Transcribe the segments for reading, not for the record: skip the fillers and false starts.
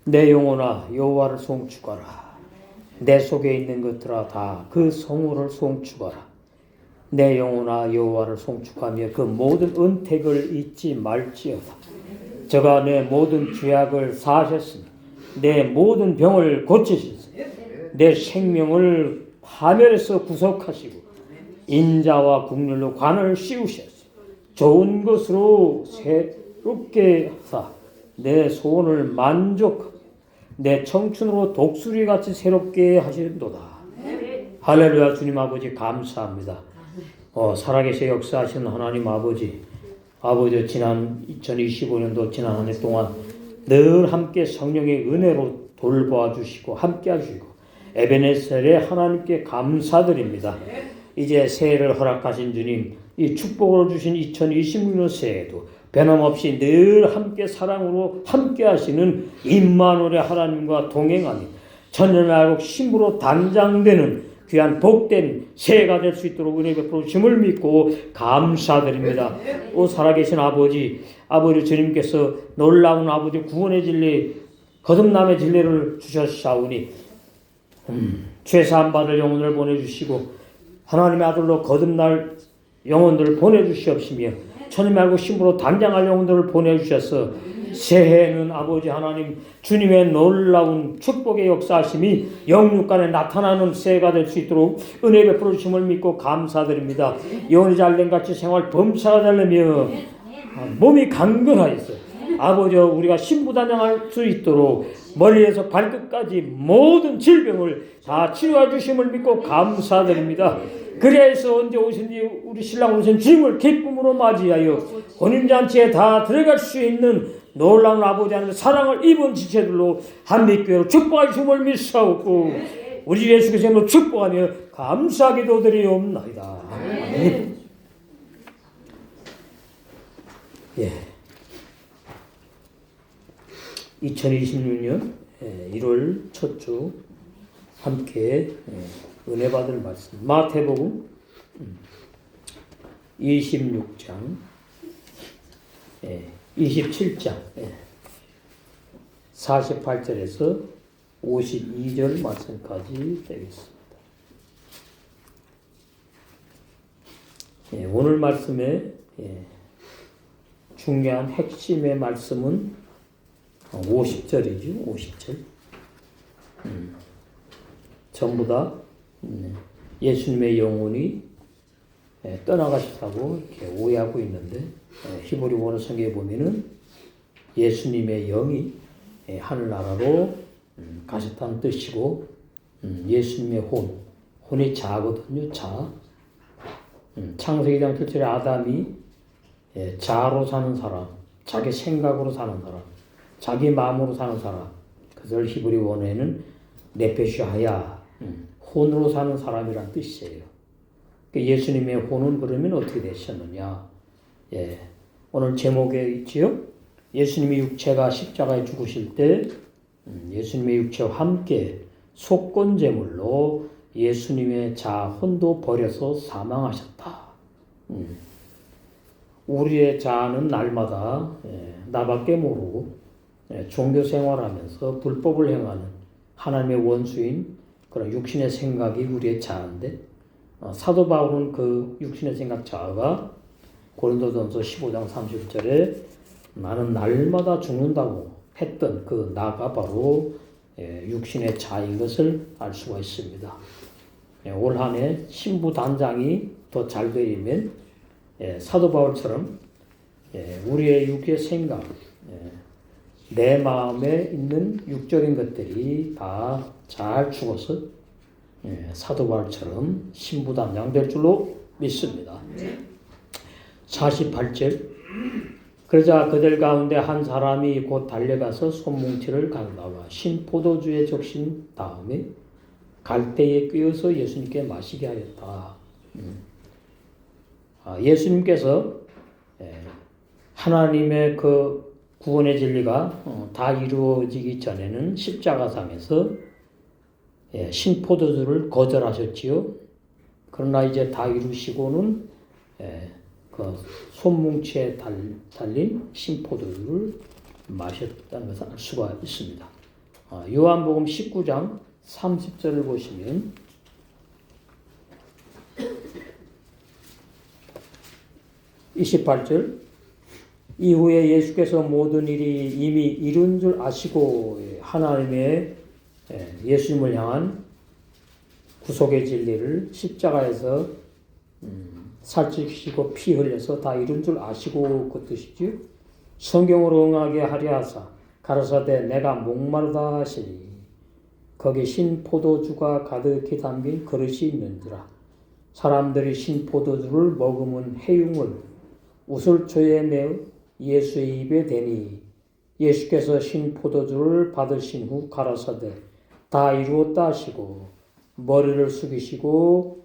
내 영혼아 여호와를 송축하라. 내 속에 있는 것들아 다 그 성호를 송축하라. 내 영혼아 여호와를 송축하며 그 모든 은택을 잊지 말지어다. 저가 내 모든 죄악을 사하셨으니 내 모든 병을 고치셨으니 내 생명을 파멸에서 구속하시고 인자와 국률로 관을 씌우셨으니 좋은 것으로 새롭게 하사 내 소원을 만족하고 내 청춘으로 독수리같이 새롭게 하시는도다. 할렐루야. 주님 아버지 감사합니다. 살아계셔 역사하시는 하나님 아버지 지난 2025년도 지난 한 해 동안 늘 함께 성령의 은혜로 돌보아 주시고 함께 하시고 에베네셀의 하나님께 감사드립니다. 이제 새해를 허락하신 주님, 이 축복으로 주신 2026년 새해에도 변함없이 늘 함께 사랑으로 함께 하시는 임마누엘의 하나님과 동행하니 천년왕국 신부로 단장되는 귀한 복된 새해가 될 수 있도록 은혜 베풀어 주심을 믿고 감사드립니다. 오 살아계신 아버지 주님께서 놀라운 아버지 구원의 진리 거듭남의 진리를 주셨사오니 죄사함 받을 영혼을 보내주시고 하나님의 아들로 거듭날 영혼들을 보내주시옵시며 천년왕국 신부로 단장할 영혼들을 보내주셔서 새해에는 아버지 하나님 주님의 놀라운 축복의 역사하심이 영육간에 나타나는 새해가 될 수 있도록 은혜 베풀어 주심을 믿고 감사드립니다. 영혼이 잘된 같이 생활 범사가 되려며 몸이 강건하였어요. 아버지 우리가 신부단장할 수 있도록 머리에서 발끝까지 모든 질병을 다 치료해 주심을 믿고 감사드립니다. 그래서 언제 오신지 우리 신랑 오신 주님을 기쁨으로 맞이하여 혼인잔치에 다 들어갈 수 있는 놀라운 아버지 하나님의 사랑을 입은 지체들로 한빛교회로 축복할 주님을 믿사옵고 우리 예수께서 이름으로 축복하며 감사기도 드리옵나이다. 아멘. 예. 2026년 1월 첫 주 함께 은혜 받을 말씀 마태복음 26장 27장 48절에서 52절 말씀까지 되겠습니다. 오늘 말씀의 중요한 핵심의 말씀은 50절이죠. 50절. 전부 다 예수님의 영혼이 떠나가셨다고 이렇게 오해하고 있는데 히브리 원어 성경에 보면은 예수님의 영이 하늘나라로 가셨다는 뜻이고 예수님의 혼이 자거든요. 자. 창세기 2장 7절에 아담이 자로 사는 사람, 자기 생각으로 사는 사람, 자기 마음으로 사는 사람, 그것을 히브리 원어에는 네페슈하야, 혼으로 사는 사람이란 뜻이에요. 예수님의 혼은 그러면 어떻게 되셨느냐? 오늘 제목에 있지요. 예수님의 육체가 십자가에 죽으실 때 예수님의 육체와 함께 속건제물로 예수님의 혼도 버려서 사망하셨다. 우리의 자아는 날마다 나밖에 모르고 종교 생활하면서 불법을 행하는 하나님의 원수인 그런 육신의 생각이 우리의 자아인데 사도 바울은 그 육신의 생각 자아가 고린도전서 15장 30절에 나는 날마다 죽는다고 했던 그 나가 바로 육신의 자아인 것을 알 수가 있습니다. 올 한 해 신부 단장이 더 잘 되려면 사도 바울처럼 우리의 육의 생각, 내 마음에 있는 육적인 것들이 다 잘 죽어서 사도 바울처럼 신부 단장 될 줄로 믿습니다. 48절 그러자 그들 가운데 한 사람이 곧 달려가서 손뭉치를 가져다가 신 포도주에 적신 다음에 갈대에 꿰어서 예수님께 마시게 하였다. 예수님께서 하나님의 그 구원의 진리가 다 이루어지기 전에는 십자가상에서 신포도주를 거절하셨지요. 그러나 이제 다 이루시고는 그 손뭉치에 달린 신포도주를 마셨다는 것을 알 수가 있습니다. 요한복음 19장 30절을 보시면 28절 이후에 예수께서 모든 일이 이미 이룬 줄 아시고 하나님의 예수님을 향한 구속의 진리를 십자가에서 살찌시고 피 흘려서 다 이룬 줄 아시고 그 뜻이죠. 성경으로 응하게 하려 하사 가라사대 내가 목마르다 하시니 거기 신 포도주가 가득히 담긴 그릇이 있는지라. 사람들이 신 포도주를 머금은 해융을 우슬초에 내어 예수의 입에 대니 예수께서 신 포도주를 받으신 후 가라사대 다 이루었다 하시고 머리를 숙이시고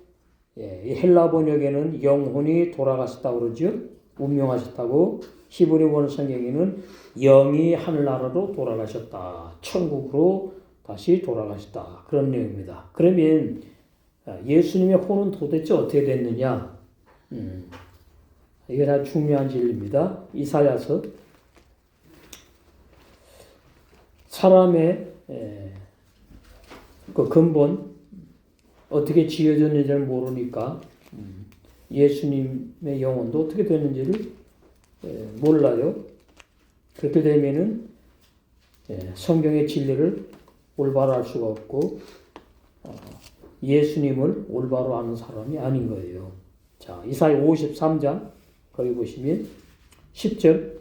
이 헬라 번역에는 영혼이 돌아가셨다고 그러죠. 운명하셨다고. 히브리원 성경에는 영이 하늘나라로 돌아가셨다. 천국으로 다시 돌아가셨다. 그런 내용입니다. 그러면 예수님의 혼은 도대체 어떻게 됐느냐? 이게 아주 중요한 진리입니다. 이사야서 사람의 그 근본 어떻게 지어졌는지를 모르니까 예수님의 영혼도 어떻게 됐는지를 몰라요. 그렇게 되면은 성경의 진리를 올바로 알 수가 없고 예수님을 올바로 아는 사람이 아닌 거예요. 자, 이사야 53장 거기 보시면 10절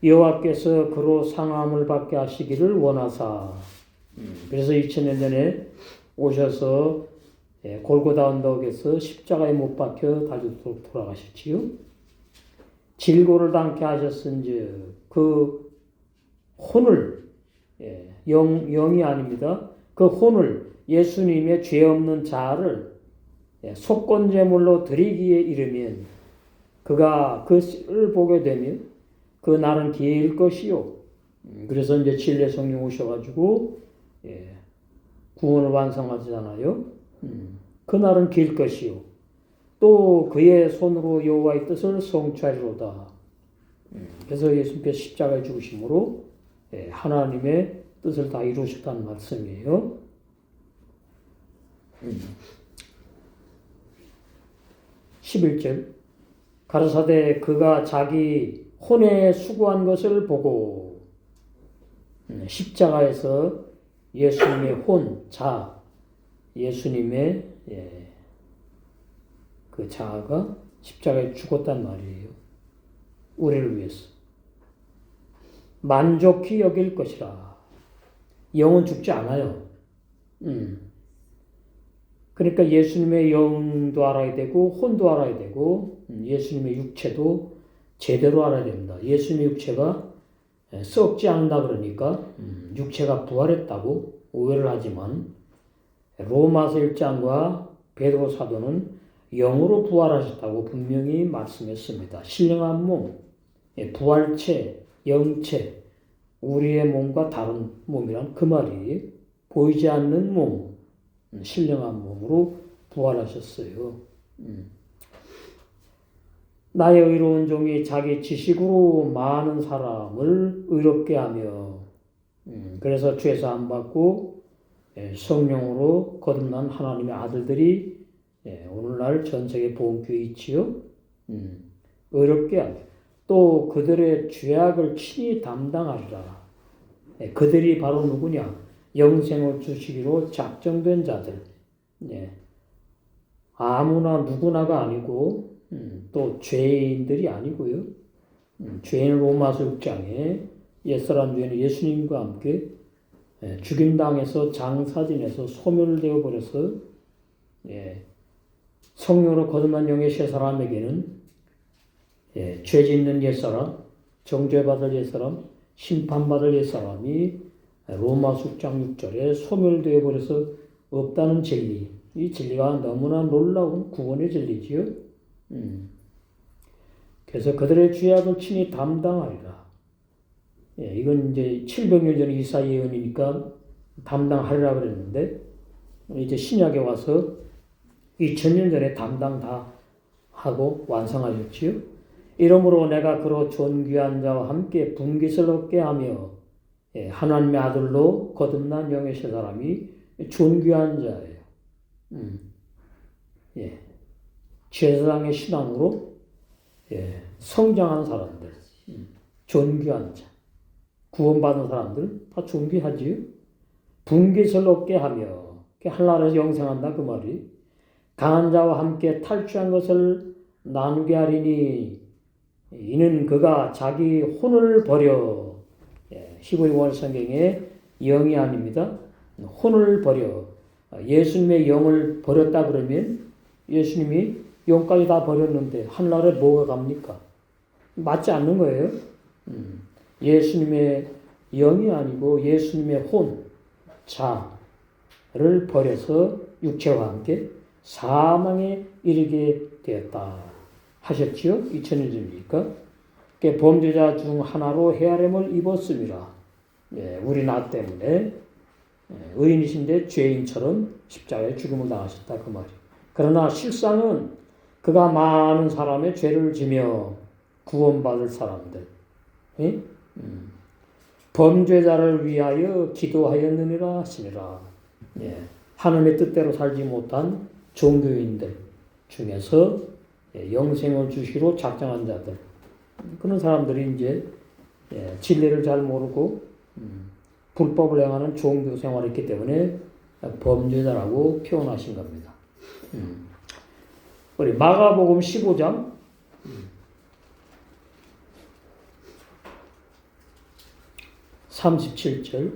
여호와께서 그로 상함을 받게 하시기를 원하사 그래서 2000년 전에 오셔서 골고다 언덕에서 십자가에 못 박혀 달리도록 돌아가셨지요. 질고를 당케 하셨은즉 그 혼을 영이 아닙니다. 그 혼을 예수님의 죄 없는 자를 속건제물로 드리기에 이르면 그가 그를 보게 되면 그 날은 길 것이요. 그래서 이제 진리의 성령 오셔가지고 구원을 완성하잖아요. 그 날은 길 것이요. 또 그의 손으로 여호와의 뜻을 성취하리로다. 그래서 예수님께서 십자가에 죽으심으로 하나님의 뜻을 다 이루셨다는 말씀이에요. 11절 가라사대 그가 자기 혼에 수고한 것을 보고 십자가에서 예수님의 혼, 예수님의 그 자아가 십자가에 죽었단 말이에요. 우리를 위해서. 만족히 여길 것이라. 영은 죽지 않아요. 그러니까 예수님의 영도 알아야 되고 혼도 알아야 되고 예수님의 육체도 제대로 알아야 됩니다. 예수님의 육체가 썩지 않는다 그러니까 육체가 부활했다고 오해를 하지만 로마서 1장과 베드로 사도는 영으로 부활하셨다고 분명히 말씀했습니다. 신령한 몸, 부활체, 영체, 우리의 몸과 다른 몸이란 그 말이 보이지 않는 몸, 신령한 몸으로 부활하셨어요. 나의 의로운 종이 자기 지식으로 많은 사람을 의롭게 하며 그래서 죄사 안 받고 성령으로 거듭난 하나님의 아들들이 오늘날 전 세계 복음교회에 있지요. 의롭게 하며 또 그들의 죄악을 친히 담당하리라. 그들이 바로 누구냐? 영생을 주시기로 작정된 자들. 아무나 누구나가 아니고 또 죄인들이 아니고요. 죄인 로마서 6장에 옛사람 죄는 예수님과 함께 죽임당해서 장사진에서 소멸되어 버려서 성령으로 거듭난 영의 세 사람에게는 죄 짓는 옛사람, 정죄받을 옛사람, 심판받을 옛사람이 로마서 6장 6절에 소멸되어 버려서 없다는 진리. 이 진리가 너무나 놀라운 구원의 진리지요. 그래서 그들의 죄악을 친히 담당하리라. 이건 이제 700년 전 이사야 예언이니까 담당하리라 그랬는데 이제 신약에 와서 2000년 전에 담당 다 하고 완성하셨지요. 이러므로 내가 그로 존귀한 자와 함께 분깃을 얻게 하며 하나님의 아들로 거듭난 영의 세 사람이 존귀한 자예요. 제사장의 신앙으로 성장한 사람들, 존귀한 자, 구원받은 사람들 다 존귀하지요. 분깃을 얻게 하며 한나라에서 영생한다 그 말이. 강한 자와 함께 탈취한 것을 나누게 하리니 이는 그가 자기 혼을 버려. 히브리 원 성경의 영이 아닙니다. 혼을 버려. 예수님의 영을 버렸다 그러면 예수님이 영까지 다 버렸는데 한나라에 뭐가 갑니까? 맞지 않는 거예요. 예수님의 영이 아니고 예수님의 혼, 자를 버려서 육체와 함께 사망에 이르게 되었다 하셨지요? 2000년 전이니까. 범죄자 중 하나로 헤아림을 입었습니다. 우리 나 때문에 의인이신데 죄인처럼 십자가에 죽음을 당하셨다 그 말이에요. 그러나 실상은 그가 많은 사람의 죄를 지며 구원받을 사람들, 범죄자를 위하여 기도하였느니라 하시니라. 하나님의 뜻대로 살지 못한 종교인들 중에서 영생을 주시로 작정한 자들, 그런 사람들이 이제 진리를 잘 모르고 불법을 행하는 종교 생활을 했기 때문에 범죄자라고 표현하신 겁니다. 우리 마가복음 15장 37절.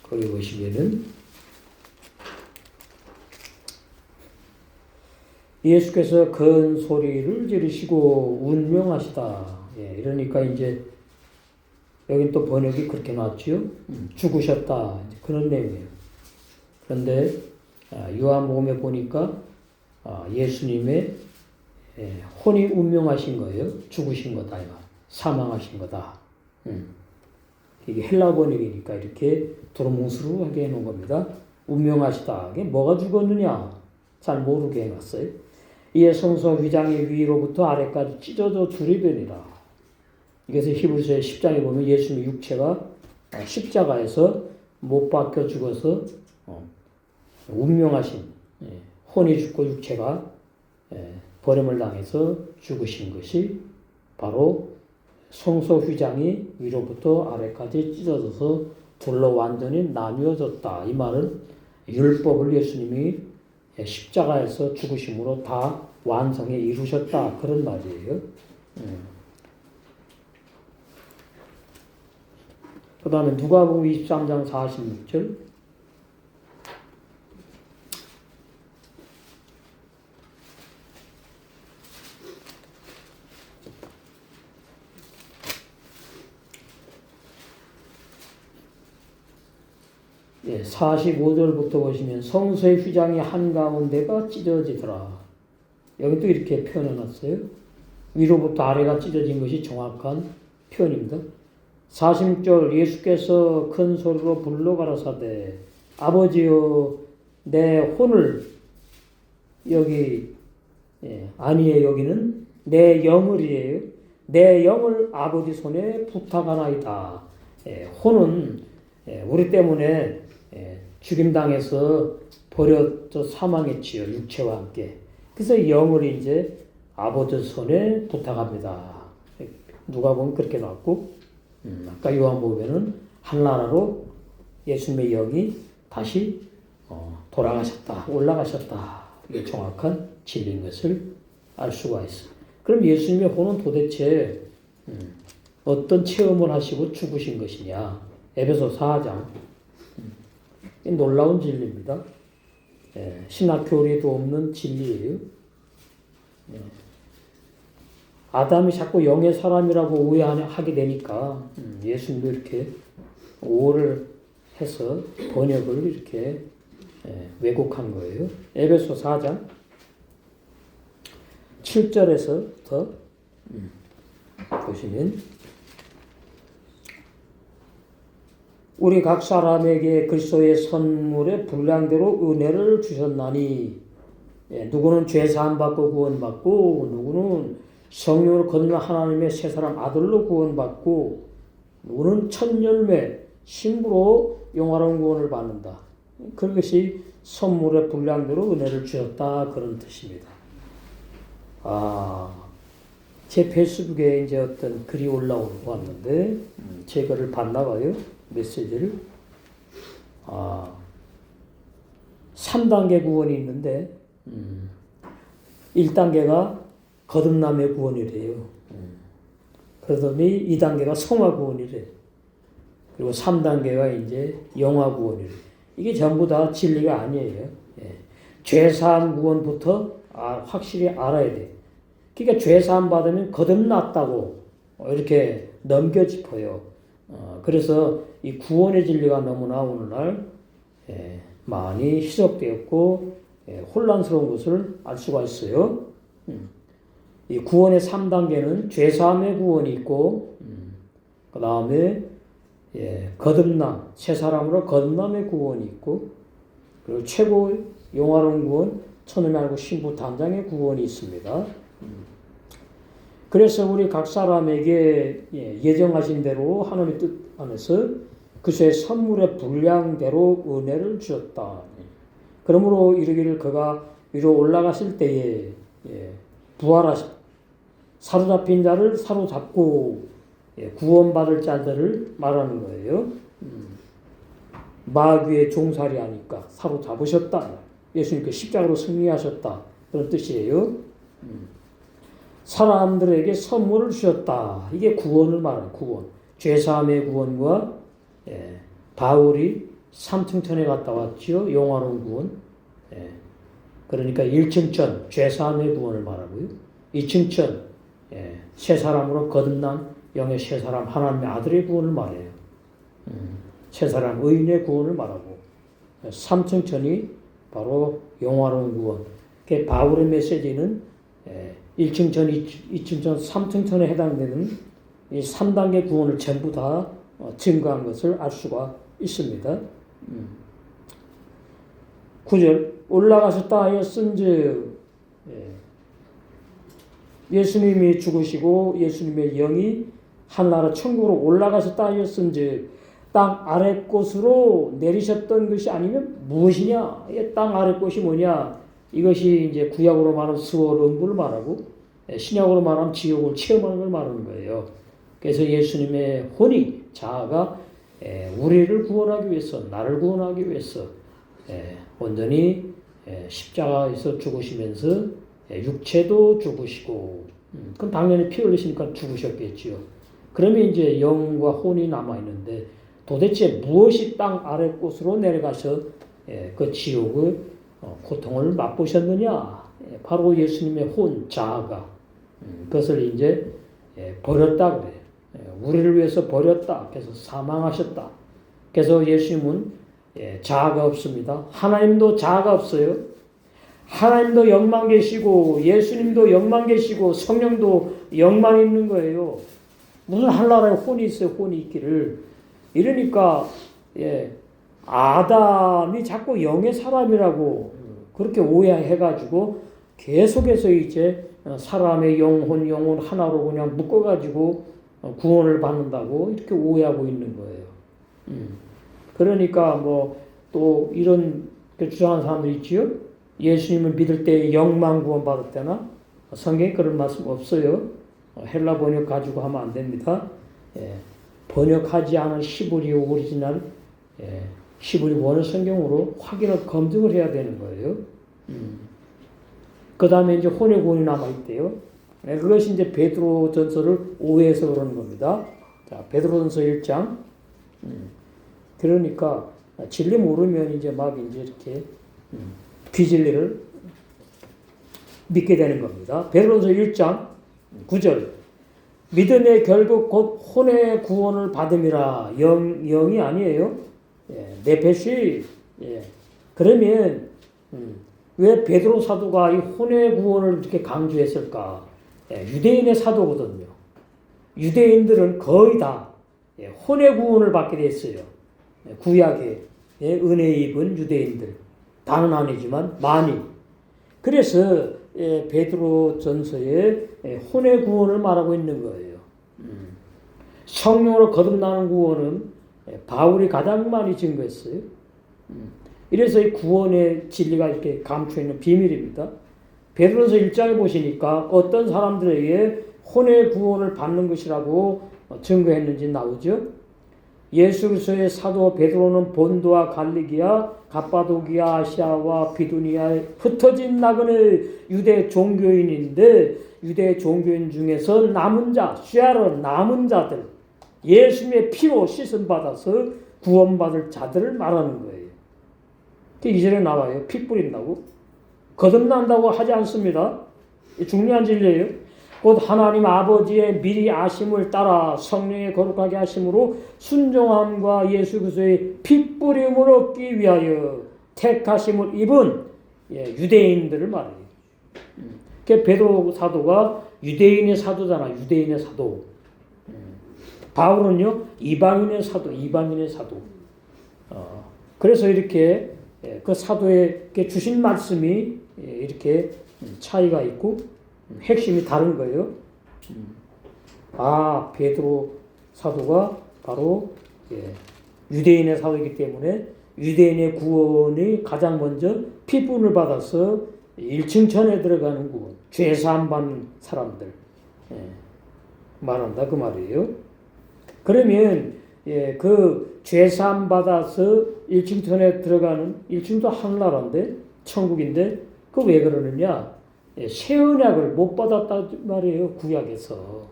거기 보시면은 예수께서 큰 소리를 지르시고 운명하시다. 이러니까 이제 여기 또 번역이 그렇게 나왔지요. 죽으셨다. 그런 내용이에요. 그런데 요한복음에 보니까 예수님의 혼이 운명하신 거예요. 죽으신 거다. 사망하신 거다. 이게 헬라 번역이니까 이렇게 두루뭉술하게 해놓은 겁니다. 운명하시다. 이게 뭐가 죽었느냐? 잘 모르게 해놨어요. 이에 성소 휘장의 위로부터 아래까지 찢어져 둘이 되니라. 이것을 히브리서 10장에 보면 예수님의 육체가 십자가에서 못 박혀 죽어서 운명하신, 혼이 죽고 육체가 버림을 당해서 죽으신 것이 바로 성소 휘장이 위로부터 아래까지 찢어져서 둘로 완전히 나뉘어졌다. 이 말은 율법을 예수님이 십자가에서 죽으심으로 다 완성해 이루셨다. 그런 말이에요. 그 다음에 누가복음 23장 46절. 예, 45절부터 보시면 성소의 휘장이 한가운데가 찢어지더라. 여기 또 이렇게 표현해놨어요. 위로부터 아래가 찢어진 것이 정확한 표현입니다. 46절 예수께서 큰 소리로 불러 가라사대 아버지여 내 혼을 여기 아니에요. 여기는 내 영을이에요. 내 영을 아버지 손에 부탁하나이다. 혼은 우리 때문에 죽임당해서 버려져 사망했지요. 육체와 함께. 그래서 영을 이제 아버지 손에 부탁합니다. 누가 보면 그렇게 나왔고, 아까 요한복음에는 한나라로 예수님의 영이 다시 돌아가셨다, 올라가셨다. 이게 정확한 진리인 것을 알 수가 있어요. 그럼 예수님의 혼은 도대체 어떤 체험을 하시고 죽으신 것이냐? 에베소 4장. 놀라운 진리입니다. 신학 교리에도 없는 진리예요. 아담이 자꾸 영의 사람이라고 오해하게 되니까 예수님도 이렇게 오해를 해서 번역을 이렇게 왜곡한 거예요. 에베소 4장 7절에서부터 보시면 우리 각 사람에게 그리스도의 선물의 분량대로 은혜를 주셨나니 누구는 죄사함 받고 구원받고 누구는 성령으로 거듭난 하나님의 새 사람 아들로 구원받고 누구는 첫 열매 신부로 영화로운 구원을 받는다. 그것이 선물의 분량대로 은혜를 주셨다 그런 뜻입니다. 제 페이스북에 이제 어떤 글이 올라오고 왔는데 제 글을 봤나 봐요. 메시지를. 3단계 구원이 있는데 1단계가 거듭남의 구원이래요. 그러더니 2단계가 성화 구원이래. 그리고 3단계가 이제 영화 구원이래. 이게 전부 다 진리가 아니에요. 죄사함 구원부터 확실히 알아야 돼. 그러니까 죄사함 받으면 거듭났다고 이렇게 넘겨짚어요. 그래서 이 구원의 진리가 너무나 오늘날 많이 희석되었고 혼란스러운 것을 알 수가 있어요. 이 구원의 3단계는 죄사함의 구원이 있고 그 다음에 거듭남, 새 사람으로 거듭남의 구원이 있고 그리고 최고 영화로운 구원, 천음이 알고 신부 단장의 구원이 있습니다. 그래서 우리 각 사람에게 예정하신 대로 하나님의 뜻 안에서 그의 선물의 분량대로 은혜를 주셨다. 그러므로 이르기를 그가 위로 올라가실 때에 부활하셨다. 사로잡힌 자를 사로잡고 구원받을 자들을 말하는 거예요. 마귀의 종살이 하니까 사로잡으셨다. 예수님께 십자가로 승리하셨다. 그런 뜻이에요. 사람들에게 선물을 주셨다. 이게 구원을 말하는 구원. 죄사함의 구원과 바울이 삼층천에 갔다 왔지요. 영화로운 구원. 그러니까 1층천 죄사함의 구원을 말하고요. 2층천 새 사람으로 거듭난 영의 새 사람 하나님의 아들의 구원을 말해요. 새 사람 의인의 구원을 말하고 3층천이 바로 영화로운 구원. 그 바울의 메시지는 1층천, 2층천, 3층천에 해당되는 이 3단계 구원을 전부 다 증거한 것을 알 수가 있습니다. 9절 올라가셨다 하였은즉 예수님이 죽으시고 예수님의 영이 하늘나라 천국으로 올라가셨다 하였은즉 땅 아래 곳으로 내리셨던 것이 아니면 무엇이냐? 땅 아래 곳이 뭐냐? 이것이 이제 구약으로 말하면 스월 음부를 말하고 신약으로 말하면 지옥을 체험하는 걸 말하는 거예요. 그래서 예수님의 혼이 자아가 우리를 구원하기 위해서 나를 구원하기 위해서 온전히 십자가에서 죽으시면서 육체도 죽으시고 그럼 당연히 피 흘리시니까 죽으셨겠지요. 그러면 이제 영과 혼이 남아있는데 도대체 무엇이 땅 아래 곳으로 내려가서 그 지옥의 고통을 맛보셨느냐? 바로 예수님의 혼, 자아가 그것을 이제 버렸다 그래요. 우리를 위해서 버렸다. 그래서 사망하셨다. 그래서 예수님은 자아가 없습니다. 하나님도 자아가 없어요. 하나님도 영만 계시고 예수님도 영만 계시고 성령도 영만 있는 거예요. 무슨 한나라에 혼이 있어요. 혼이 있기를. 이러니까 아담이 자꾸 영의 사람이라고 그렇게 오해해가지고 계속해서 이제 사람의 영혼 하나로 그냥 묶어가지고 구원을 받는다고 이렇게 오해하고 있는 거예요. 그러니까 뭐 또 이런 주장하는 사람들이 있지요. 예수님을 믿을 때 영만 구원 받았다나 성경에 그런 말씀 없어요. 헬라 번역 가지고 하면 안 됩니다. 번역하지 않은 히브리 오리지널 히브리 원어 성경으로 확인을 검증을 해야 되는 거예요. 그 다음에 이제 혼의 구원이 남아있대요. 그것이 이제 베드로 전서를 오해해서 그러는 겁니다. 자, 베드로 전서 1장. 그러니까, 진리 모르면 이제 막 이제 이렇게, 비진리를 믿게 되는 겁니다. 베드로 전서 1장 9절. 믿음의 결국 곧 혼의 구원을 받음이라. 영이 아니에요. 네페시. 그러면, 왜 베드로 사도가 이 혼의 구원을 이렇게 강조했을까? 유대인의 사도거든요. 유대인들은 거의 다 혼의 구원을 받게 됐어요. 구약의 은혜 입은 유대인들. 다는 아니지만 많이. 그래서 베드로 전서에 혼의 구원을 말하고 있는 거예요. 성령으로 거듭나는 구원은 바울이 가장 많이 증거했어요. 이래서 이 구원의 진리가 이렇게 감춰 있는 비밀입니다. 베드로전서 1장에 보시니까 어떤 사람들에게 혼의 구원을 받는 것이라고 증거했는지 나오죠. 예수 그리스도의 사도 베드로는 본도와 갈리기아, 갑바도기아, 아시아와 비두니아에 흩어진 나그네 유대 종교인인데 유대 종교인 중에서 남은 자, 쇠하러 남은 자들, 예수님의 피로 씻음 받아서 구원받을 자들을 말하는 거예요. 2절에 나와요. 피 뿌린다고. 거듭난다고 하지 않습니다. 중요한 진리예요. 곧 하나님 아버지의 미리 아심을 따라 성령의 거룩하게 하심으로 순종함과 예수 그리스도의 피 뿌림을 얻기 위하여 택하심을 입은 유대인들을 말해요. 베드로 사도가 유대인의 사도잖아. 유대인의 사도. 바울은요 이방인의 사도. 이방인의 사도. 그래서 이렇게 그 사도에게 주신 말씀이 이렇게 차이가 있고 핵심이 다른 거예요. 베드로 사도가 바로 유대인의 사도이기 때문에 유대인의 구원이 가장 먼저 피분을 받아서 1층 천에 들어가는 구원, 죄사함 받는 사람들 말한다 그 말이에요. 그러면 그 죄사함 받아서 1층 천에 들어가는 1층도 하늘나라인데 천국인데 그 왜 그러느냐? 새 언약을 못 받았다 말이에요. 구약에서.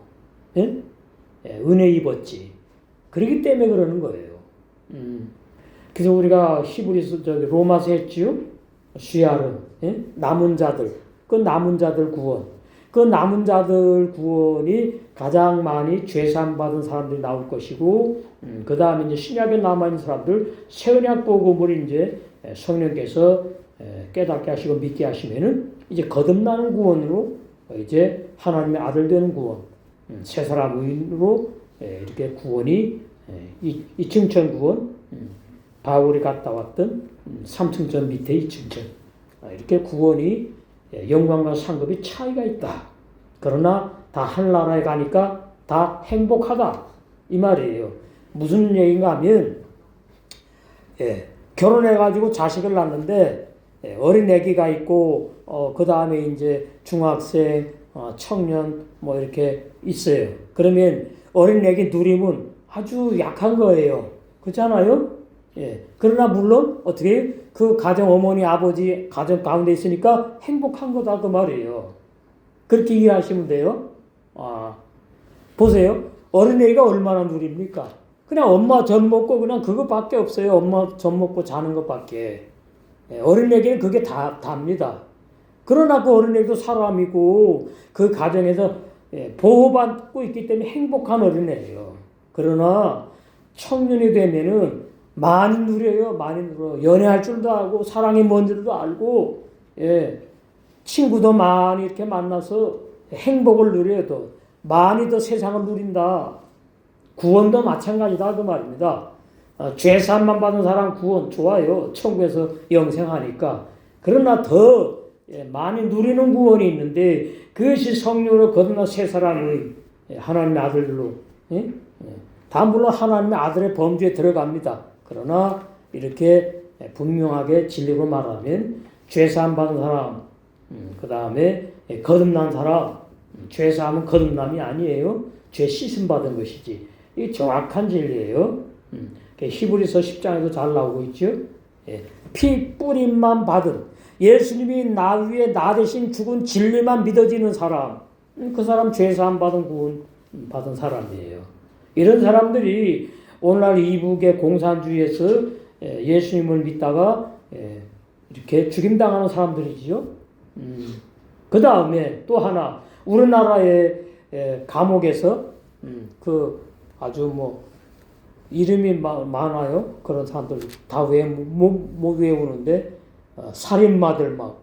은혜 입었지. 그렇기 때문에 그러는 거예요. 그래서 우리가 히브리서 로마서 했지요. 슈야르. 남은 자들. 그 남은 자들 구원. 그 남은 자들 구원이 가장 많이 죄사함 받은 사람들이 나올 것이고, 그 다음에 이제 신약에 남아있는 사람들, 새 언약 복음을 이제 성령께서 깨닫게 하시고 믿게 하시면은 이제 거듭나는 구원으로 이제 하나님의 아들 되는 구원, 새 사람 의인으로 이렇게 구원이 2층천 구원, 바울이 갔다 왔던 3층천 밑에 2층천 이렇게 구원이 영광과 상급이 차이가 있다. 그러나 다 하늘나라에 가니까 다 행복하다 이 말이에요. 무슨 얘기인가 하면 결혼해가지고 자식을 낳는데 어린 애기가 있고 그 다음에 이제 중학생, 청년 뭐 이렇게 있어요. 그러면 어린 애기 누림은 아주 약한 거예요. 그렇잖아요? 그러나 물론 어떻게 그 가정 어머니 아버지 가정 가운데 있으니까 행복한 거다 그 말이에요. 그렇게 이해하시면 돼요. 보세요. 어린 애기가 얼마나 누립니까? 그냥 엄마 젖 먹고 그냥 그것밖에 없어요. 엄마 젖 먹고 자는 것밖에. 어린애기는 그게 답니다. 그러나 그 어린애도 사람이고 그 가정에서 보호받고 있기 때문에 행복한 어린애예요. 그러나 청년이 되면은 많이 누려요. 많이 누려. 연애할 줄도 알고 사랑이 뭔 줄도 알고 친구도 많이 이렇게 만나서 행복을 누려요. 더 많이 더 세상을 누린다. 구원도 마찬가지다 그 말입니다. 죄사함만 받은 사람 구원 좋아요. 천국에서 영생하니까. 그러나 더 많이 누리는 구원이 있는데 그것이 성령으로 거듭나 새 사람의 하나님의 아들로 다 물론 하나님의 아들의 범주에 들어갑니다. 그러나 이렇게 분명하게 진리로 말하면 죄사함 받은 사람, 그 다음에 거듭난 사람, 죄사함은 거듭남이 아니에요. 죄 씻음 받은 것이지. 이게 정확한 진리예요. 히브리서 10장에도 잘 나오고 있죠. 피 뿌림만 받은 예수님이 나 위에 나 대신 죽은 진리만 믿어지는 사람, 그 사람 죄사함 받은 구원 받은 사람이에요. 이런 사람들이 오늘날 이북의 공산주의에서 예수님을 믿다가 이렇게 죽임당하는 사람들이지요. 그 다음에 또 하나 우리나라의 감옥에서 그 아주 뭐 이름이 많아요. 그런 사람들 다 못 외우는데 살인마들 막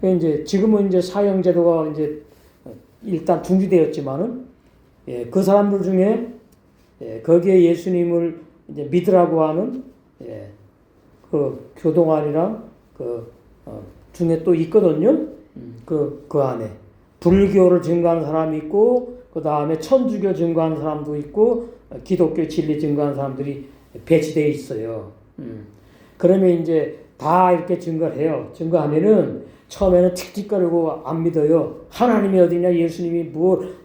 이제 지금은 이제 사형제도가 이제 일단 중지되었지만은 그 사람들 중에 거기에 예수님을 이제 믿으라고 하는 그 교동안이랑 중에 또 있거든요. 그 안에 불교를 증거하는 사람이 있고 그 다음에 천주교 증거하는 사람도 있고 기독교 진리 증거하는 사람들이 배치되어 있어요. 그러면 이제 다 이렇게 증거를 해요. 증거하면은 처음에는 틱틱거리고 안 믿어요. 하나님이 어디냐, 예수님이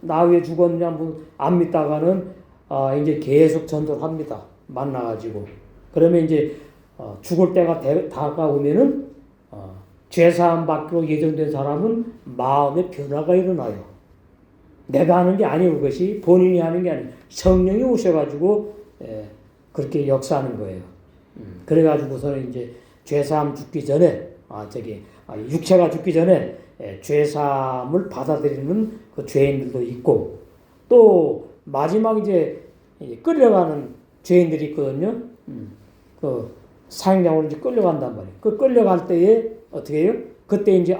나 위해 죽었냐, 안 믿다가는 이제 계속 전도를 합니다. 만나가지고. 그러면 이제 죽을 때가 다가오면은 죄사함 받기로 예정된 사람은 마음의 변화가 일어나요. 내가 하는 게 아니고 그것이 본인이 하는 게 아니고 성령이 오셔가지고 그렇게 역사하는 거예요. 그래가지고서는 이제 죄사함 죽기 전에 육체가 죽기 전에 죄사함을 받아들이는 그 죄인들도 있고 또 마지막 이제 끌려가는 죄인들이 있거든요. 그 사형장으로 이제 끌려간단 말이에요. 그 끌려갈 때에 어떻게 해요? 그때 이제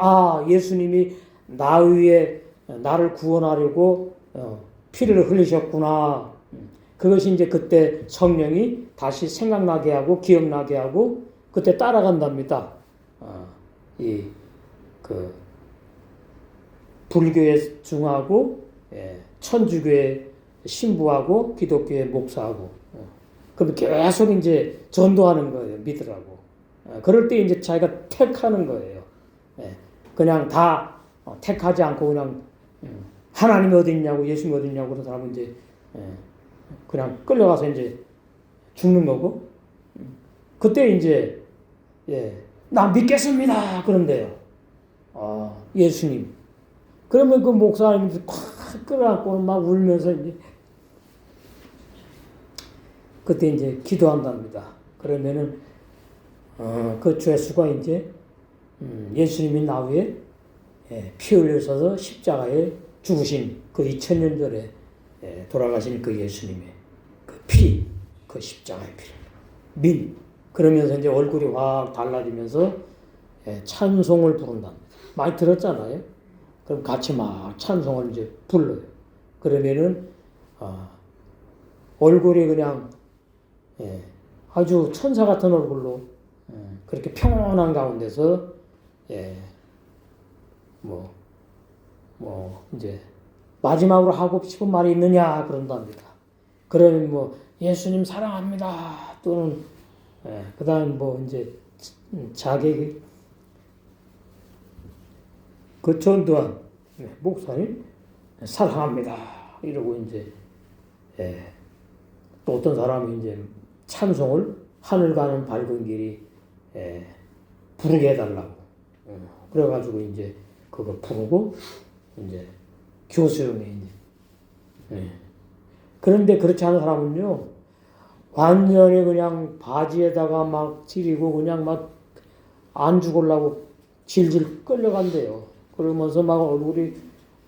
예수님이 나 위에 나를 구원하려고 피를 흘리셨구나. 그것이 이제 그때 성령이 다시 생각나게 하고 기억나게 하고 그때 따라간답니다. 불교에 중하고 천주교에 신부하고 기독교에 목사하고 그럼 계속 이제 전도하는 거예요. 믿으라고. 그럴 때 이제 자기가 택하는 거예요. 그냥 다 택하지 않고 그냥 하나님이 어디 있냐고 예수님이 어디 있냐고 그런 사람은 이제 그냥 끌려가서 이제 죽는 거고 그때 이제 나 믿겠습니다 그런데요. 예수님. 그러면 그 목사님이 콱 끌어안고 막 울면서 이제 그때 이제 기도한답니다. 그러면은 그 죄수가 이제 예수님이 나 위에 피 흘려서 십자가에 죽으신 그 2000년 전에 돌아가신 그 예수님의 그 피, 그 십자가의 피를 그러면서 이제 얼굴이 확 달라지면서 찬송을 부른답니다. 많이 들었잖아요. 그럼 같이 막 찬송을 이제 불러요. 그러면은 얼굴이 그냥 아주 천사 같은 얼굴로 그렇게 평온한 가운데서 이제 마지막으로 하고 싶은 말이 있느냐 그런답니다. 그러면 예수님 사랑합니다 또는 그다음 이제 자기 그 전두환 목사님 사랑합니다 이러고 이제 또 어떤 사람이 이제 찬송을 하늘 가는 밝은 길이 부르게 해달라고 그래가지고 이제 그거 부르고 이제 교수형에 이제 그런데 그렇지 않은 사람은요 완전히 그냥 바지에다가 막 찌르고 그냥 막 안 죽으려고 질질 끌려간대요. 그러면서 막 얼굴이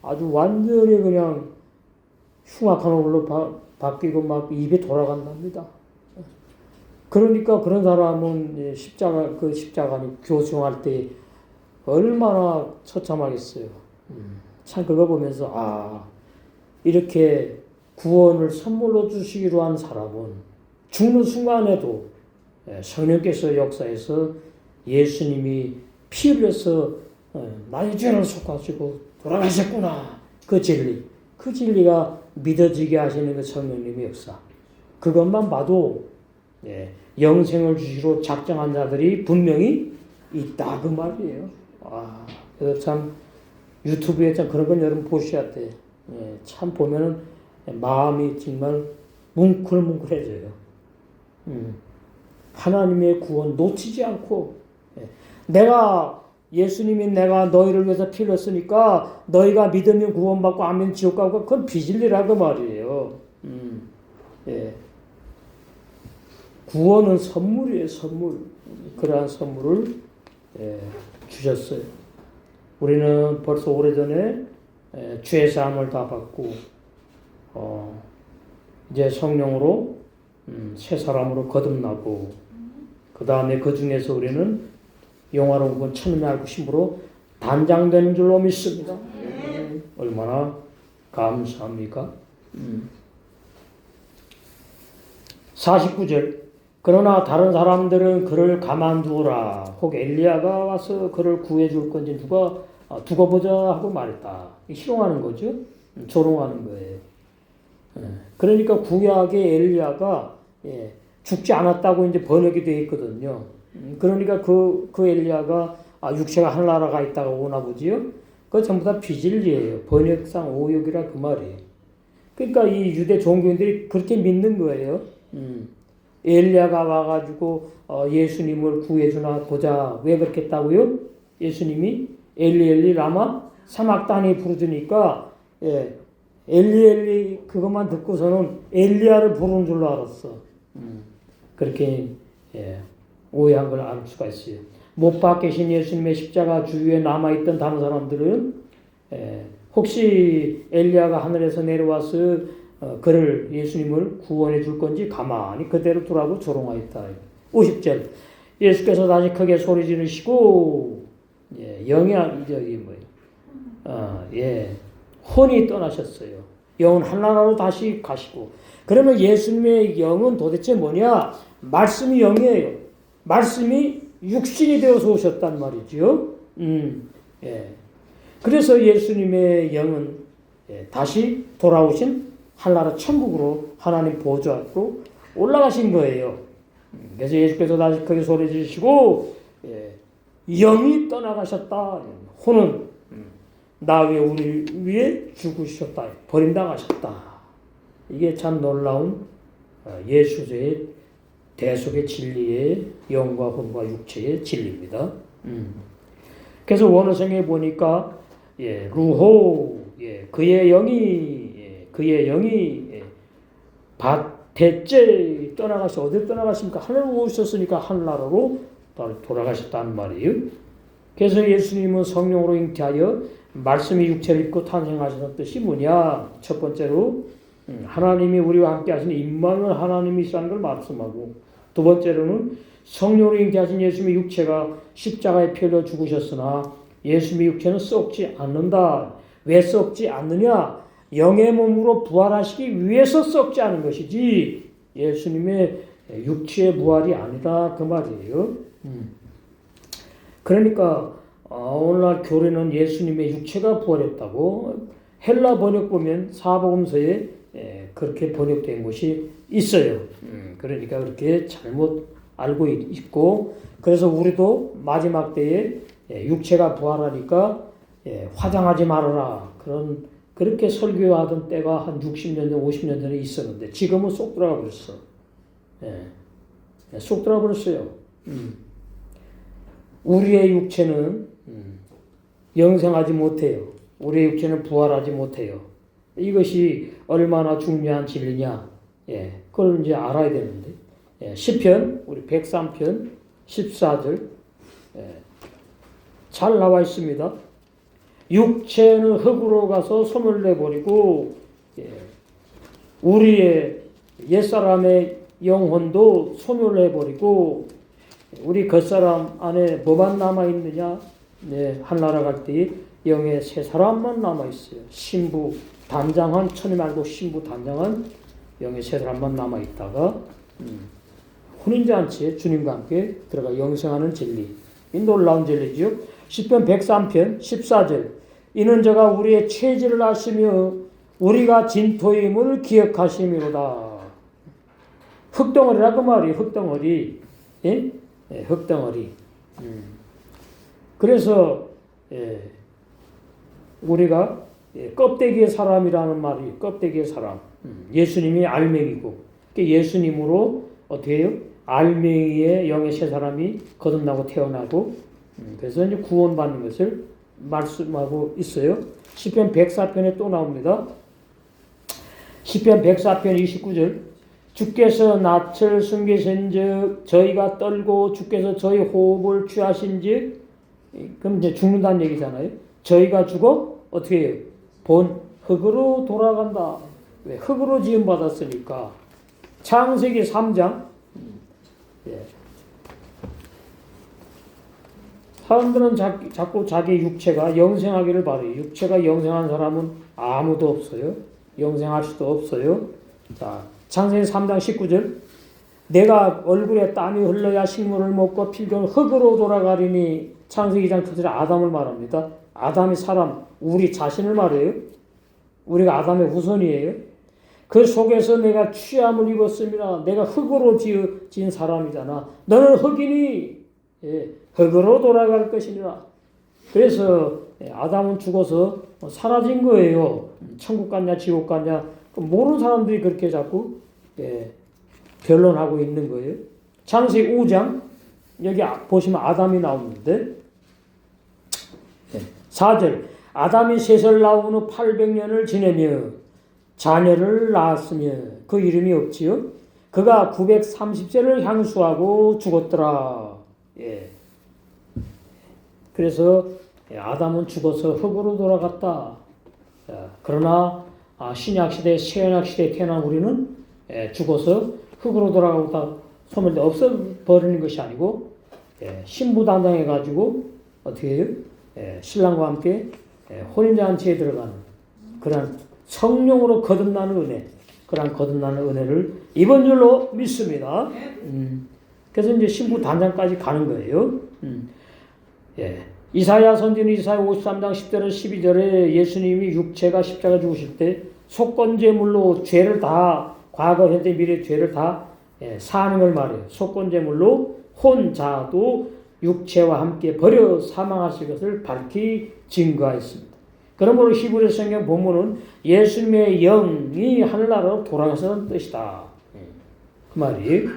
아주 완전히 그냥 흉악한 얼굴로 바뀌고 막 입이 돌아간답니다. 그러니까 그런 사람은 십자가니 교수할 때 얼마나 처참하겠어요. 참 그거 보면서 이렇게 구원을 선물로 주시기로 한 사람은 죽는 순간에도 성령께서 역사해서 예수님이 피 흘려서 나의 죄를 속하시고 돌아가셨구나. 그 진리가 믿어지게 하시는 그 성령님의 역사. 그것만 봐도 영생을 주시러 작정한 자들이 분명히 있다 그 말이에요. 그래서 참 유튜브에 참 그런 건 여러분 보셔야 돼. 참 보면은 마음이 정말 뭉클뭉클해져요. 하나님의 구원 놓치지 않고 예수님이 내가 너희를 위해서 피 흘렸으니까 너희가 믿으면 구원받고 안 믿으면 지옥 가고 그건 비진리라고 말이에요. 구원은 선물이에요, 선물. 그러한 선물을 주셨어요. 우리는 벌써 오래전에 죄사함을 다 받고 이제 성령으로 새 사람으로 거듭나고 그 다음에 그 중에서 우리는 영화로운 건 천음의 알고 심으로 단장되는 줄로 믿습니다. 얼마나 감사합니까? 49절. 그러나 다른 사람들은 그를 가만두어라. 혹 엘리야가 와서 그를 구해줄 건지 누가 두고 보자 하고 말했다. 희롱하는 거죠. 조롱하는 거예요. 그러니까 구약의 엘리야가 죽지 않았다고 이제 번역이 되어 있거든요. 그러니까 그 엘리야가 육체가 하늘나라 가 있다가 오나 보지요. 그거 전부 다 비진리예요. 번역상 오역이라 그 말이에요. 그러니까 이 유대 종교인들이 그렇게 믿는 거예요. 엘리야가 와가지고 예수님을 구해주나 보자. 왜 그렇게 했다고요? 예수님이 엘리 엘리 라마 사막단이 부르주니까 엘리 엘리 그것만 듣고서는 엘리야를 부르는 줄로 알았어. 그렇게 오해한 걸 알 수가 있어요. 못 박히신 예수님의 십자가 주위에 남아있던 다른 사람들은 혹시 엘리야가 하늘에서 내려와서 그를 예수님을 구원해 줄 건지 가만히 그대로 두라고 조롱하였다. 50절. 예수께서 다시 크게 소리 지르시고 영이 저기 혼이 떠나셨어요. 영은 하나로 다시 가시고. 그러면 예수님의 영은 도대체 뭐냐? 말씀이 영이에요. 말씀이 육신이 되어서 오셨단 말이죠. 그래서 예수님의 영은 다시 돌아오신 하늘나라 천국으로 하나님 보좌로 올라가신 거예요. 그래서 예수께서 다시 크게 소리 지르시고 영이 떠나가셨다. 혼은 나 위에 우리 위에 죽으셨다. 버림당하셨다. 이게 참 놀라운 예수의 대속의 진리의 영과 혼과 육체의 진리입니다. 그래서 원어성에 보니까 루호 그의 영이 대째 떠나가셔. 어디로 떠나가십니까? 하늘로 오셨으니까 하늘나라로 돌아가셨다는 말이에요. 그래서 예수님은 성령으로 잉태하여 말씀이 육체를 입고 탄생하셨던 뜻이 뭐냐? 첫 번째로 하나님이 우리와 함께 하신 임마누엘 하나님이시라는 걸 말씀하고, 두 번째로는 성령으로 잉태하신 예수님의 육체가 십자가에 피흘려 죽으셨으나 예수님의 육체는 썩지 않는다. 왜 썩지 않느냐? 영의 몸으로 부활하시기 위해서 썩지 않은 것이지 예수님의 육체의 부활이 아니다 그 말이에요. 그러니까 오늘날 교리는 예수님의 육체가 부활했다고 헬라 번역 보면 사복음서에 그렇게 번역된 것이 있어요. 그러니까 그렇게 잘못 알고 있고, 그래서 우리도 마지막 때에 육체가 부활하니까 화장하지 말아라 그렇게 설교하던 때가 한 60년 전, 50년 전에 있었는데 지금은 쏙 들어가 버렸어. 쏙 들어가 버렸어요. 우리의 육체는 영생하지 못해요. 우리의 육체는 부활하지 못해요. 이것이 얼마나 중요한 진리냐. 그걸 이제 알아야 되는데. 시편 우리 103편 14절 잘 나와 있습니다. 육체는 흙으로 가서 손을 내버리고 우리의 옛사람의 영혼도 소멸해버리고 우리 겉사람 안에 뭐만 남아있느냐? 하늘나라 갈 때 영의 세 사람만 남아있어요. 신부 단장한, 천이 말고 신부 단장한 영의 세 사람만 남아있다가 혼인잔치에 주님과 함께 들어가 영생하는 진리. 이 놀라운 진리지요. 시편 103편 14절. 이는 저가 우리의 체질을 아시며 우리가 진토임을 기억하심이로다. 흙덩어리라 그 말이에요. 흙덩어리. 흙덩어리. 그래서 우리가 껍데기의 사람이라는 말이 껍데기의 사람. 예수님이 알맹이고 예수님으로 어떻게 해요? 알맹이의 영의 세 사람이 거듭나고 태어나고 그래서 이제 구원받는 것을 말씀하고 있어요. 시편 104편에 또 나옵니다. 시편 104편 29절. 주께서 낯을 숨기신즉 저희가 떨고 주께서 저희 호흡을 취하신즉, 그럼 이제 죽는다는 얘기잖아요. 저희가 죽어 어떻게 해요? 본 흙으로 돌아간다. 왜? 흙으로 지음 받았으니까. 창세기 3장. 사람들은 자꾸 자기 육체가 영생하기를 바래요. 육체가 영생한 사람은 아무도 없어요. 영생할 수도 없어요. 자, 창세기 3장 19절. 내가 얼굴에 땀이 흘러야 식물을 먹고 필경을 흙으로 돌아가리니 창세기 2장 7절에 아담을 말합니다. 아담이 사람, 우리 자신을 말해요. 우리가 아담의 후손이에요. 그 속에서 내가 취함을 입었습니다. 내가 흙으로 지은 사람이잖아. 너는 흙이니 흙으로 돌아갈 것이니라. 그래서 아담은 죽어서 사라진 거예요. 천국 갔냐 지옥 갔냐 모르는 사람들이 그렇게 자꾸 변론하고 있는 거예요. 창세기 5장 여기 보시면 아담이 나오는데 4절 아담이 셋을 낳은 후 800년을 지내며 자녀를 낳았으며 그 이름이 없지요. 그가 930세를 향수하고 죽었더라. 그래서 아담은 죽어서 흙으로 돌아갔다. 그러나 신약시대 새언약시대에 태어난 우리는 죽어서 흙으로 돌아가고 소멸돼 없어버리는 것이 아니고 신부단장해가지고 어떻게 해요? 신랑과 함께 혼인잔치에 들어가는 그런 성령으로 거듭나는 은혜, 그런 거듭나는 은혜를 입은 줄로 믿습니다. 그래서 이제 신부 단장까지 가는 거예요. 이사야 선지는 이사야 53장 10절에 12절에 예수님이 육체가 십자가 죽으실 때 속건제물로 죄를 다 과거 현재 미래 죄를 다 사하는 걸 말해요. 속건제물로 혼자도 육체와 함께 버려 사망하실 것을 밝히 증거하였습니다. 그러므로 히브리 성경 본문은 예수님의 영이 하늘나라로 돌아가서는 뜻이다. 그 말이.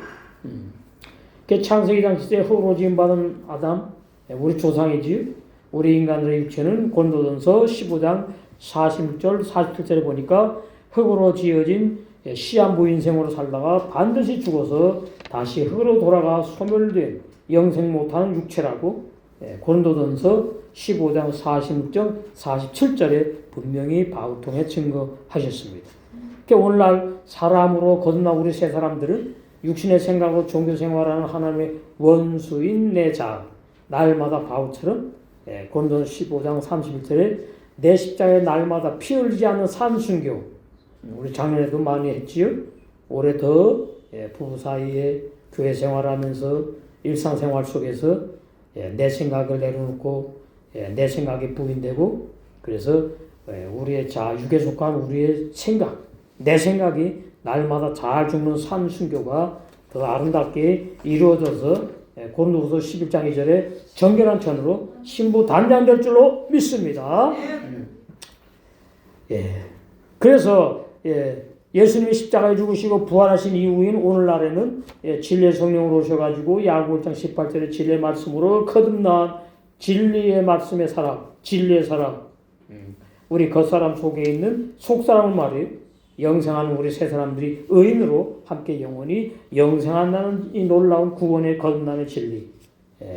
창세기 2장 7절에 흙으로 지음받은 아담, 우리 조상이지요. 우리 인간들의 육체는 고린도전서 15장 46절 47절에 보니까 흙으로 지어진 시한부 인생으로 살다가 반드시 죽어서 다시 흙으로 돌아가 소멸된 영생 못하는 육체라고 고린도전서 15장 46절 47절에 분명히 바울 통해 증거하셨습니다. 그러니까 오늘날 사람으로 거듭난 우리 세 사람들은 육신의 생각으로 종교 생활하는 하나님의 원수인 내 자아, 날마다 바울처럼 고린도전서 15장 31절에 내 십자가에 날마다 피 흘리지 않는 산순교, 우리 작년에도 많이 했지요. 올해 더 부부 사이에 교회 생활하면서 일상생활 속에서 내 생각을 내려놓고 내 생각이 부인되고 그래서 우리의 자아, 육에 속한 우리의 생각, 내 생각이 날마다 잘 죽는 산순교가 더 아름답게 이루어져서 고린도후서 11장 2절에 정결한 천으로 신부 단장될 줄로 믿습니다. 그래서 예수님이 십자가에 죽으시고 부활하신 이후인 오늘날에는 진리의 성령으로 오셔가지고 야고보 1장 18절에 진리의 말씀으로 거듭난 진리의 말씀의 사람, 진리의 사람, 우리 겉사람 속에 있는 속사람을 말해요. 영생하는 우리 세 사람들이 의인으로 함께 영원히 영생한다는 이 놀라운 구원의 거듭남의 진리,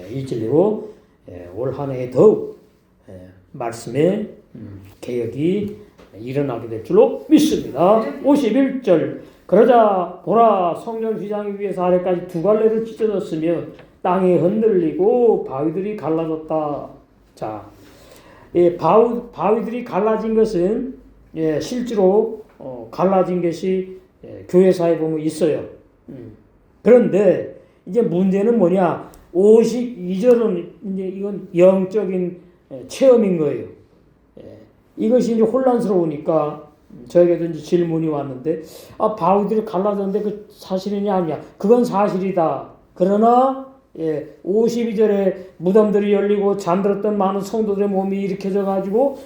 이 진리로 올 한 해에 더욱 말씀의 개혁이 일어나게 될 줄로 믿습니다. 51절 그러자 보라 성전 휘장 위에서 아래까지 두 갈래로 찢어졌으며 땅이 흔들리고 바위들이 갈라졌다. 자, 바위들이 갈라진 것은 실제로 갈라진 것이 교회사에 보면 있어요. 그런데 이제 문제는 뭐냐? 52절은 이제 이건 영적인 체험인 거예요. 이것이 이제 혼란스러우니까 저에게도 이제 질문이 왔는데, 바위들이 갈라졌는데 그 사실이냐 아니냐? 그건 사실이다. 그러나 52절에 무덤들이 열리고 잠들었던 많은 성도들의 몸이 일으켜져 가지고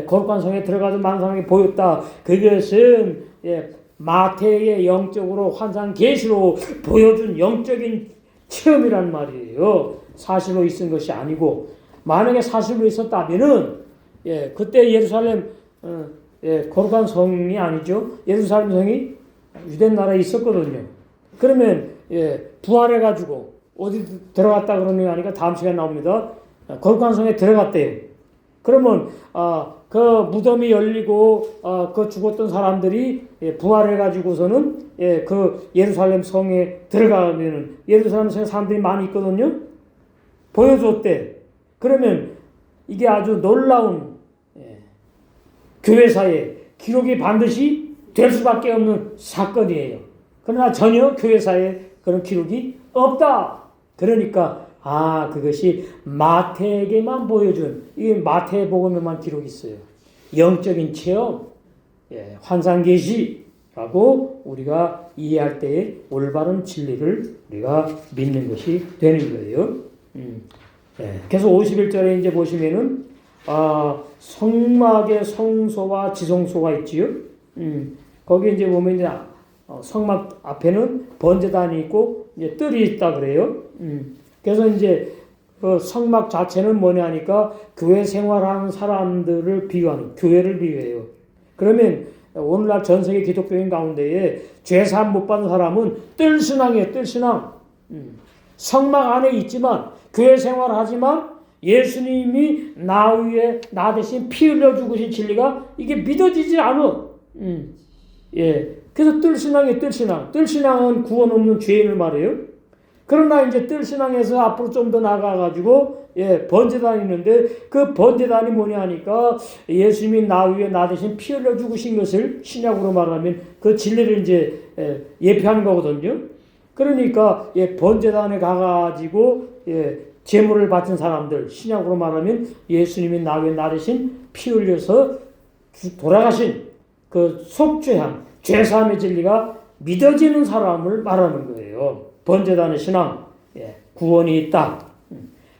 거룩한 성에 들어가서 많은 사람이 보였다. 그것은 마태의 영적으로 환상 계시로 보여준 영적인 체험이란 말이에요. 사실로 있은 것이 아니고, 만약에 사실로 있었다면은 그때 예루살렘 거룩한 성이 아니죠. 예루살렘 성이 유대 나라에 있었거든요. 그러면 부활해가지고 어디 들어갔다 그러는 게 아니라 다음 시간에 나옵니다. 거룩한 성에 들어갔대요. 그러면 그 무덤이 열리고 그 죽었던 사람들이 부활해가지고서는 그 예루살렘 성에 들어가면은 예루살렘 성에 사람들이 많이 있거든요. 보여줬대. 그러면 이게 아주 놀라운 교회사에 기록이 반드시 될 수밖에 없는 사건이에요. 그러나 전혀 교회사에 그런 기록이 없다. 그러니까 그것이 마태에게만 보여준, 이 마태복음에만 기록이 있어요. 영적인 체험, 환상계시라고 우리가 이해할 때에 올바른 진리를 우리가 믿는 것이 되는 거예요. 그래서 51절에 이제 보시면은 성막의 성소와 지성소가 있지요. 거기 이제 보면 이제 성막 앞에는 번제단이 있고 이제 뜰이 있다 그래요. 그래서 이제 그 성막 자체는 뭐냐니까 교회 생활하는 사람들을 비유하는, 교회를 비유해요. 그러면 오늘날 전 세계 기독교인 가운데에 죄사함 못 받은 사람은 뜰신앙이에요. 뜰신앙. 성막 안에 있지만 교회 생활하지만 예수님이 나 위에 나 대신 피 흘려 죽으신 진리가 이게 믿어지지 않아. 그래서 뜰신앙이에요. 뜰신앙. 뜰신앙은 구원 없는 죄인을 말해요. 그러나 이제 뜰신앙에서 앞으로 좀 더 나가가지고 번제단이 있는데 그 번제단이 뭐냐 하니까 예수님이 나 위에 나 대신 피 흘려 죽으신 것을 신약으로 말하면 그 진리를 이제 예표하는 거거든요. 그러니까 번제단에 가가지고 제물을 바친 사람들, 신약으로 말하면 예수님이 나 위에 나 대신 피 흘려서 돌아가신 그 속죄함, 죄사함의 진리가 믿어지는 사람을 말하는 거예요. 번제단의 신앙, 구원이 있다.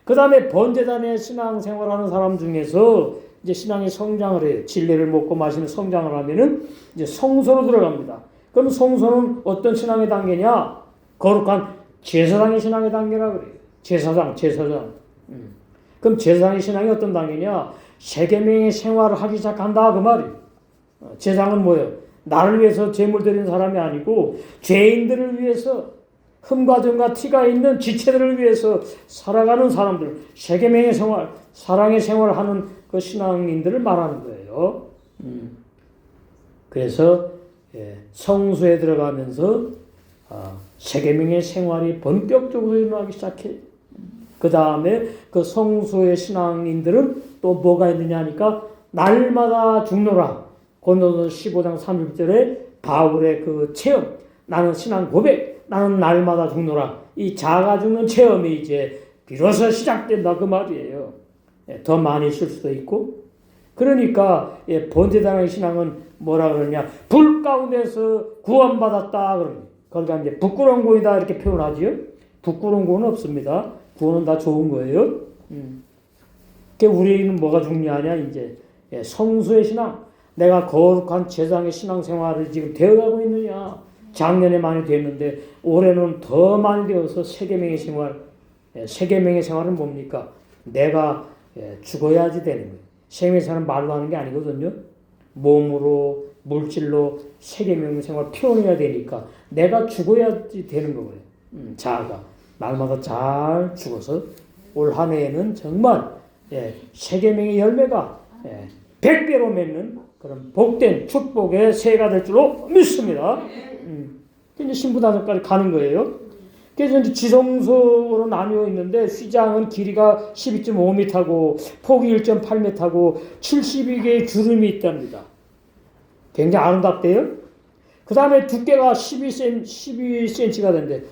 그 다음에 번제단의 신앙 생활하는 사람 중에서 이제 신앙의 성장을 해요. 진리를 먹고 마시는 성장을 하면은 이제 성소로 들어갑니다. 그럼 성소는 어떤 신앙의 단계냐? 거룩한 제사장의 신앙의 단계라 그래요. 제사장. 그럼 제사장의 신앙이 어떤 단계냐? 세계명의 생활을 하기 시작한다 그 말이에요. 제사장은 뭐예요? 나를 위해서 제물 드리는 사람이 아니고 죄인들을 위해서 흠과 점과 티가 있는 지체들을 위해서 살아가는 사람들, 세계명의 생활, 사랑의 생활을 하는 그 신앙인들을 말하는 거예요. 그래서 성소에 들어가면서 세계명의 생활이 본격적으로 일어나기 시작해. 그 다음에 그 성소의 신앙인들은 또 뭐가 있느냐 하니까 날마다 죽노라. 고린도서 15장 30절에 바울의 그 체험, 나는 신앙 고백, 나는 날마다 죽노라. 이 자가 죽는 체험이 이제 비로소 시작된다 그 말이에요. 더 많이 쓸 수도 있고. 그러니까 번제단의 신앙은 뭐라 그러냐? 불 가운데서 구원받았다 그러니. 그러니까 이제 부끄러운 구원이다 이렇게 표현하지요. 부끄러운 구원은 없습니다. 구원은 다 좋은 거예요. 그러니까 우리는 뭐가 중요하냐 이제 성수의 신앙. 내가 거룩한 제사장의 신앙생활을 지금 되어가고 있느냐. 작년에 많이 됐는데 올해는 더 많이 되어서 세계명의 생활. 세계명의 생활은 뭡니까? 내가 죽어야지 되는 거예요. 세계명의 생활은 말로 하는 게 아니거든요. 몸으로 물질로 세계명의 생활 표현해야 되니까 내가 죽어야지 되는 거예요. 자아가 날마다 잘 죽어서 올 한 해에는 정말 세계명의 열매가 100배로 맺는 그런 복된 축복의 새해가 될 줄로 믿습니다. 이제 신부 다섯까지 가는 거예요. 그래서 이제 지성소로 나뉘어 있는데 휘장은 길이가 12.5m고 폭이 1.8m고 72개의 주름이 있답니다. 굉장히 아름답대요. 그 다음에 두께가 12cm가 된대.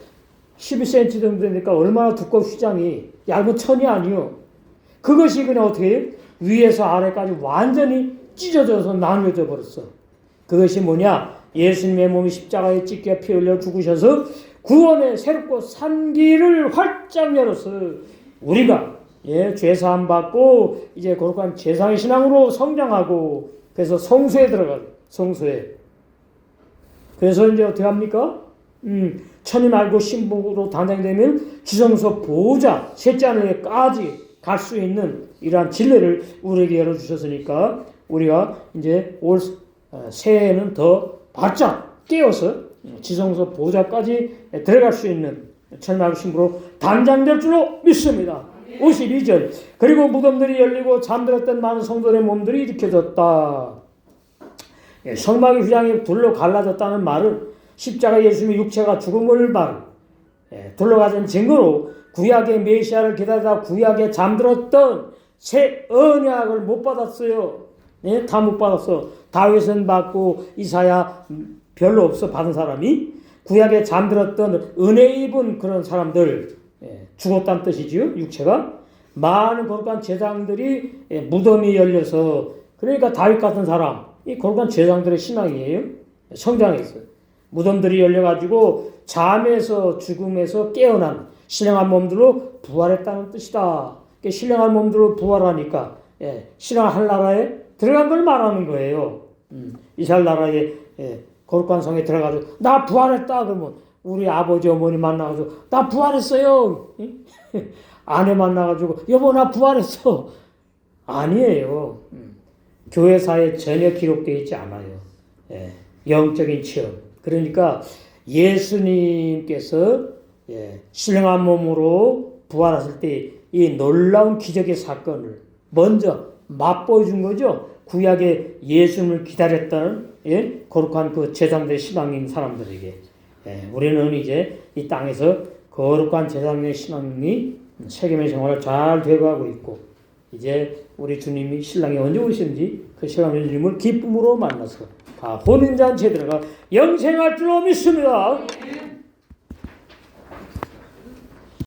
12cm 정도 되니까 얼마나 두꺼운 휘장이 얇은 천이 아니요. 그것이 그냥 어떻게 해요? 위에서 아래까지 완전히 찢어져서 나누어져 버렸어. 그것이 뭐냐? 예수님의 몸이 십자가에 찢겨 피 흘려 죽으셔서 구원의 새롭고 산 길을 활짝 열어서 우리가 죄사함 받고 이제 거룩한 제사의 신앙으로 성장하고 그래서 성소에 들어가요. 성소에. 그래서 이제 어떻게 합니까? 천이 알고 신부로 단장되면 지성소 보호자 셋째 하늘에까지 갈 수 있는 이러한 진리를 우리에게 열어주셨으니까 우리가 이제 올 새해에는 더 바짝 깨어서 지성소 보호자까지 들어갈 수 있는 천하의 신부로 단장될 줄로 믿습니다. 52절 그리고 무덤들이 열리고 잠들었던 많은 성도의 몸들이 일으켜졌다. 성막의 휘장이 둘로 갈라졌다는 말은 십자가 예수님의 육체가 죽음을 말 둘러가진 증거로 구약의 메시아를 기다리다 구약에 잠들었던 새 언약을 못 받았어요. 다 못 받았어. 다윗은 받고 이사야 별로 없어 받은 사람이. 구약에 잠들었던 은혜 입은 그런 사람들, 죽었다는 뜻이지요. 육체가 많은 거룩한 제사장들이 무덤이 열려서, 그러니까 다윗 같은 사람, 이 거룩한 제사장들의 신앙이에요. 성장했어요. 무덤들이 열려가지고 잠에서 죽음에서 깨어난 신령한 몸들로 부활했다는 뜻이다. 신령한 몸들로 부활하니까 신령한 나라에 들어간 걸 말하는 거예요. 이스라엘 나라에 거룩한 성에 들어가서 나 부활했다 그러면 우리 아버지 어머니 만나가지고 나 부활했어요. 아내 만나가지고 여보 나 부활했어. 아니에요. 교회사에 전혀 기록되어 있지 않아요. 영적인 체험. 그러니까 예수님께서 신령한 몸으로 부활하실 때 이 놀라운 기적의 사건을 먼저 맛보여 준 거죠. 구약의 예수님을 기다렸던 거룩한 그 제사장들의 신앙인 사람들에게. 우리는 이제 이 땅에서 거룩한 제사장의 신앙이 세계의 생활을 잘 되어가고 있고, 이제 우리 주님이 신랑이 언제 오시는지 그 신랑의 주님을 기쁨으로 만나서 다 혼인잔치에 들어가 영생할 줄로 믿습니다.